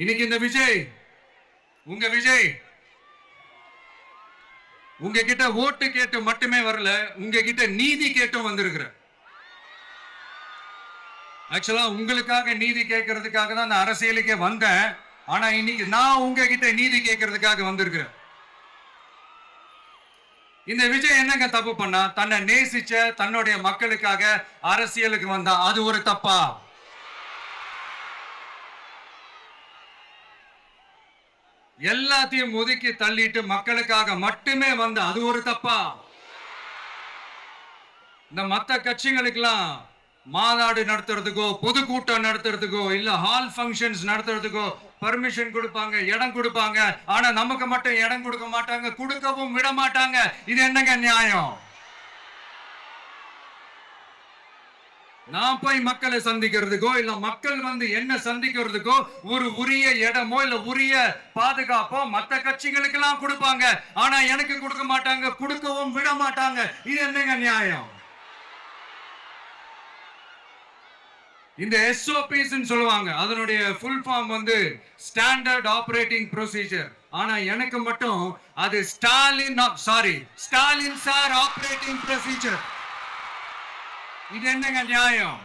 இன்னைக்கு இந்த விஜய் உங்ககிட்ட ஓட்டு கேட்டு மட்டுமே வரல, உங்ககிட்ட நீதி கேட்டும் வந்திருக்கிற. ஆக்சுவலா உங்களுக்காக நீதி கேட்கறதுக்காக தான் நான் அரசியலுக்கே வந்தேன். ஆனா இன்னைக்கு நான் உங்ககிட்ட நீதி கேட்கறதுக்காக வந்திருக்கிறேன். இந்த விஜய் என்னங்க தப்பு பண்ணா? தன்னை நேசிச்ச தன்னுடைய மக்களுக்காக அரசியலுக்கு வந்தா அது ஒரு தப்பா? எல்லாத்தையும் ஒதுக்கி தள்ளிட்டு மக்களுக்காக மட்டுமே வந்த அது ஒரு தப்பா? இந்த மத்த கட்சிகளுக்கெல்லாம் மாநாடு நடத்துறதுக்கோ பொதுக்கூட்டம் நடத்துறதுக்கோ இல்ல ஹால் ஃபங்க்ஷன்ஸ் நடத்துறதுக்கோ பர்மிஷன் கொடுப்பாங்க, இடம் கொடுப்பாங்க. ஆனா நமக்கு மட்டும் இடம் கொடுக்க மாட்டாங்க, கொடுக்கவும் விட மாட்டாங்க. இது என்னங்க நியாயம்? நான் போய் மக்களை சந்திக்கிறதுக்கோ இல்ல மக்கள் வந்து என்ன சந்திக்கிறதுக்கோ ஒரு உரிய இடமோ இல்ல உரிய பாதுகாப்போ மத்த கட்சிகளுக்கு எல்லாம் கொடுப்பாங்க. ஆனா எனக்கு கொடுக்க மாட்டாங்க, கொடுக்கவும் விட மாட்டாங்க. இது என்னங்க நியாயம்? இந்த SOPs சொல்லுவாங்க, அதனுடைய ஃபுல் ஃபார்ம் வந்து ஸ்டாண்டர்ட் ஆபரேட்டிங் ப்ரொசீஜர். ஆனா எனக்கு மட்டும் அது ஸ்டாலின் சார் ஆபரேட்டிங் ப்ரொசீஜர். இது என்னங்க நியாயம்?